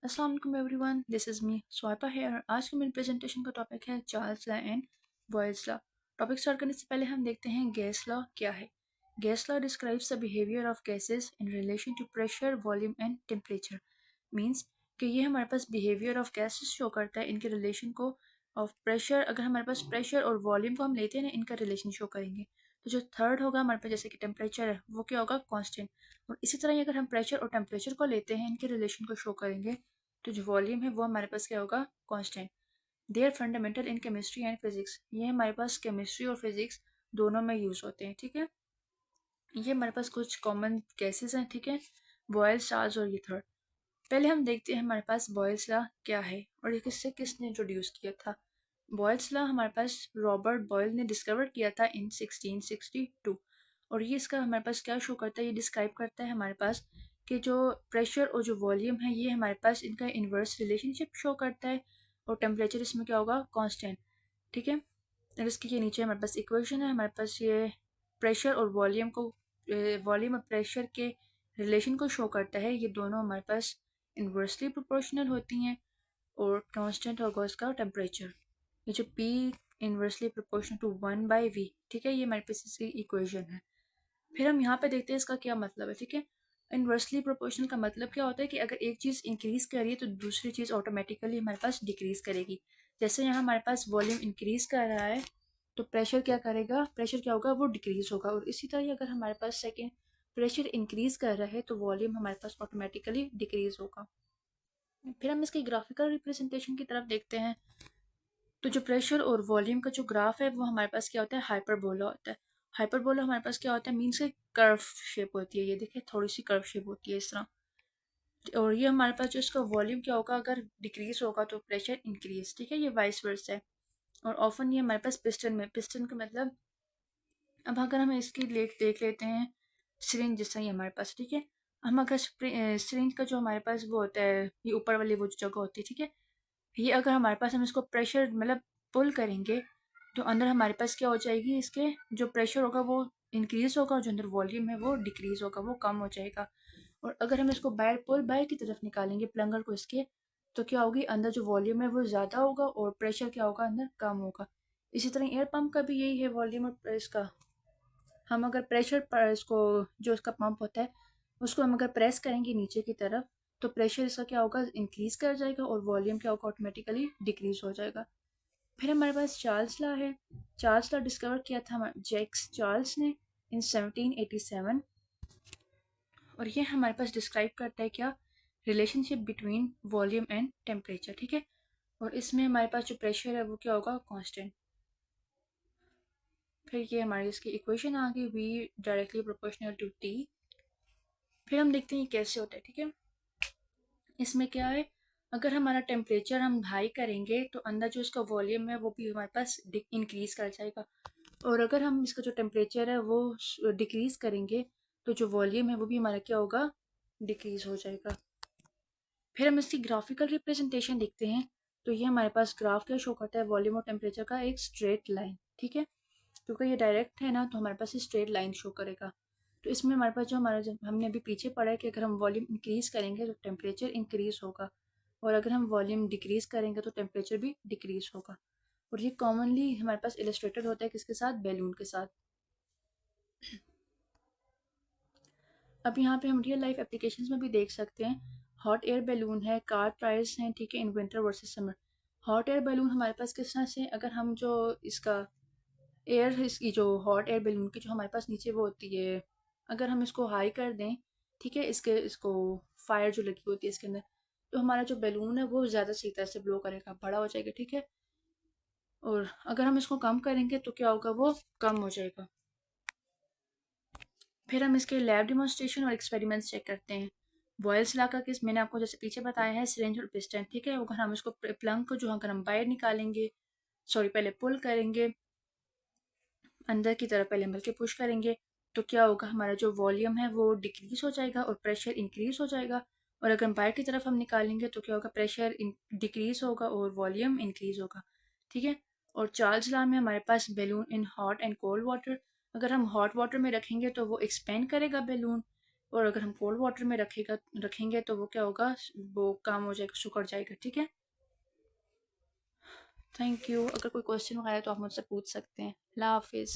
अस्सलाम वालेकुम everyone, this is me Swaipa here. आज की मेरी प्रेजेंटेशन का टॉपिक है Charles law and Boyle's law. Topic start करने से पहले हम देखते हैं गैस लॉ क्या है। Gas law describes the behaviour of gases in relation to pressure, volume and temperature. Means कि ये हमारे पास बिहेवियर ऑफ गैसेस शो करता है, इनके रिलेशन को ऑफ प्रेशर। अगर हमारे पास प्रेशर और वॉल्यूम को हम लेते हैं ना, इनका रिलेशन शो करेंगे। तो जो थर्ड होगा हमारे पास, जैसे कि टेम्परेचर है, वो क्या होगा, कांस्टेंट। और इसी तरह ही अगर हम प्रेशर और टेम्परेचर को लेते हैं, इनके रिलेशन को शो करेंगे, तो जो वॉल्यूम है वो हमारे पास क्या होगा, constant. They are fundamental in chemistry and physics. ये हमारे पास केमिस्ट्री और फिजिक्स दोनों में यूज होते हैं, ठीक है। ये हमारे पास कुछ कॉमन केसेस हैं, ठीक है, बॉयल्स, चार्ल्स और ये थर्ड। पहले हम देखते हैं हमारे पास बॉयल्स लॉ क्या है और ये किसने इंट्रोड्यूस किया था। बॉयल्स लॉ हमारे पास रॉबर्ट बॉयल ने डिस्कवर किया था इन 1662। और ये इसका हमारे पास क्या शो करता है, ये डिस्क्राइब करता है हमारे पास कि जो प्रेशर और जो वॉल्यूम है, ये हमारे पास इनका इन्वर्स रिलेशनशिप शो करता है। और टेम्परेचर इसमें क्या होगा, कांस्टेंट, ठीक है। और इसके ये नीचे हमारे पास इक्वेशन है, हमारे पास ये प्रेशर और वॉल्यूम को, वॉल्यूम और प्रेशर के रिलेशन को शो करता है। ये दोनों हमारे पास इन्वर्सली प्रोपोर्शनल होती हैं। और कांस्टेंट होगा उसका टेम्परेचर। ये जो P inversely proportional to 1/V, ठीक है, ये हमारे पास इसकी इक्वेशन है। फिर हम यहाँ पे देखते हैं इसका क्या मतलब है, ठीक है। इन्वर्सली प्रोपोर्शनल का मतलब क्या होता है कि अगर एक चीज़ इंक्रीज कर रही है तो दूसरी चीज़ ऑटोमेटिकली हमारे पास डिक्रीज करेगी। जैसे यहाँ हमारे पास वॉल्यूम इंक्रीज कर रहा है, तो प्रेशर क्या करेगा, प्रेशर क्या होगा, वो डिक्रीज होगा। और इसी तरह अगर हमारे पास सेकेंड प्रेशर इंक्रीज कर रहा है तो वॉल्यूम हमारे पास ऑटोमेटिकली डिक्रीज होगा। फिर हम इसकी ग्राफिकल रिप्रेजेंटेशन की तरफ देखते हैं। तो जो प्रेशर और वॉल्यूम का जो ग्राफ है वो हमारे पास क्या होता है, हाइपरबोला होता है। हाइपरबोला हमारे पास क्या होता है, मीन्स के कर्व शेप होती है। ये देखिए, थोड़ी सी कर्व शेप होती है इस तरह। और ये हमारे पास जो इसका वॉल्यूम क्या होगा, अगर डिक्रीज होगा तो प्रेशर इंक्रीज, ठीक है, ये वाइस वर्सा है। और ऑफन ये हमारे पास पिस्टन में, पिस्टन का मतलब, अब अगर हम इसकी देख लेते हैं सिरिंज जैसा ही हमारे पास, ठीक है। हम अगर सिरिंज का जो हमारे पास वो होता है, ये ऊपर वाली वो जो जगह होती है, ठीक है, ये अगर हमारे पास हम इसको प्रेशर मतलब पुल करेंगे, तो अंदर हमारे पास क्या हो जाएगी, इसके जो प्रेशर होगा वो इंक्रीज होगा और जो अंदर वॉल्यूम है वो डिक्रीज होगा, वो कम हो जाएगा। और अगर हम इसको बाहर की तरफ निकालेंगे प्लंगर को इसके, तो क्या होगी, अंदर जो वॉल्यूम है वो ज़्यादा होगा और प्रेशर क्या होगा, अंदर कम होगा। इसी तरह एयर पंप का भी यही है, वॉल्यूम और प्रेस का। हम अगर प्रेशर पर इसको, जो इसका पंप होता है, उसको हम अगर प्रेस करेंगे नीचे की तरफ, तो प्रेशर इसका क्या होगा, इंक्रीज कर जाएगा और वॉल्यूम क्या होगा, ऑटोमेटिकली डिक्रीज हो जाएगा। फिर हमारे पास चार्ल्स लॉ है। चार्ल्स लॉ डिस्कवर किया था जैक्स चार्ल्स ने इन 1787। और ये हमारे पास डिस्क्राइब करता है क्या, relationship between volume and temperature, ठीक है। और इसमें हमारे पास जो प्रेशर है वो क्या होगा, कांस्टेंट। फिर ये हमारी इसकी इक्वेशन आ गई, V directly proportional to T. फिर हम देखते हैं ये कैसे होता है, ठीक है। इसमें क्या है, अगर हमारा टेम्परेचर हम हाई करेंगे तो अंदर जो इसका वॉल्यूम है वो भी हमारे पास इंक्रीज कर जाएगा। और अगर हम इसका जो टेम्परेचर है वो डिक्रीज करेंगे, तो जो वॉल्यूम है वो भी हमारा क्या होगा, डिक्रीज हो जाएगा। फिर हम इसकी ग्राफिकल रिप्रेजेंटेशन देखते हैं। तो ये हमारे पास ग्राफ क्या शो करता है, वॉल्यूम और टेम्परेचर का एक स्ट्रेट लाइन, ठीक है। क्योंकि ये डायरेक्ट है ना, तो हमारे पास ये स्ट्रेट लाइन शो करेगा। तो इसमें हमारे पास जो हमारा, जब हमने अभी पीछे पढ़ा है कि अगर हम वॉल्यूम इंक्रीज करेंगे तो टेम्परेचर इंक्रीज होगा, और अगर हम वॉल्यूम डिक्रीज करेंगे तो टेम्परेचर भी डिक्रीज होगा। और ये कॉमनली हमारे पास इलस्ट्रेटेड होता है किसके साथ, बैलून के साथ। अब यहाँ पे हम रियल लाइफ एप्लीकेशंस में भी देख सकते हैं। हॉट एयर बैलून है, कार ट्रायल्स हैं, ठीक है, in winter versus summer. Hot air balloon हमारे पास किस तरह से, अगर हम जो इसका एयर, इसकी जो हॉट एयर बैलून की जो हमारे पास नीचे वो होती है, अगर हम इसको हाई कर दें, ठीक है, इसको फायर जो लगी होती है इसके अंदर, तो हमारा जो बैलून है वो ज़्यादा सही तरह से ब्लो करेगा, बड़ा हो जाएगा, ठीक है। और अगर हम इसको कम करेंगे तो क्या होगा, वो कम हो जाएगा। फिर हम इसके लैब डिमॉन्स्ट्रेशन और एक्सपेरिमेंट्स चेक करते हैं। बॉयल्स लॉ का केस मैंने आपको जैसे पीछे बताया है, सिरिंज और पिस्टन, ठीक है। अगर हम इसको प्लंग को जो अगर हम बाहर निकालेंगे, सॉरी पहले पुल करेंगे अंदर की तरफ, पहले बल्कि पुश करेंगे, तो क्या होगा, हमारा जो वॉल्यूम है वो डिक्रीज हो जाएगा और प्रेशर इंक्रीज हो जाएगा। और अगर बाहर की तरफ हम निकालेंगे तो क्या होगा, प्रेशर डिक्रीज होगा और वॉल्यूम इंक्रीज होगा, ठीक है। और चार्ल्स लॉ में हमारे पास balloon in hot and cold water, अगर हम हॉट वाटर में रखेंगे तो वो एक्सपेंड करेगा बैलून, और अगर हम कोल्ड वाटर में रखेंगे तो वो क्या होगा, वो काम हो जाएगा, सुखड़ जाएगा। ठीक है, थैंक यू। अगर कोई क्वेश्चन वगैरह तो आप मुझसे पूछ सकते हैं। अल्लाह हाफिज़।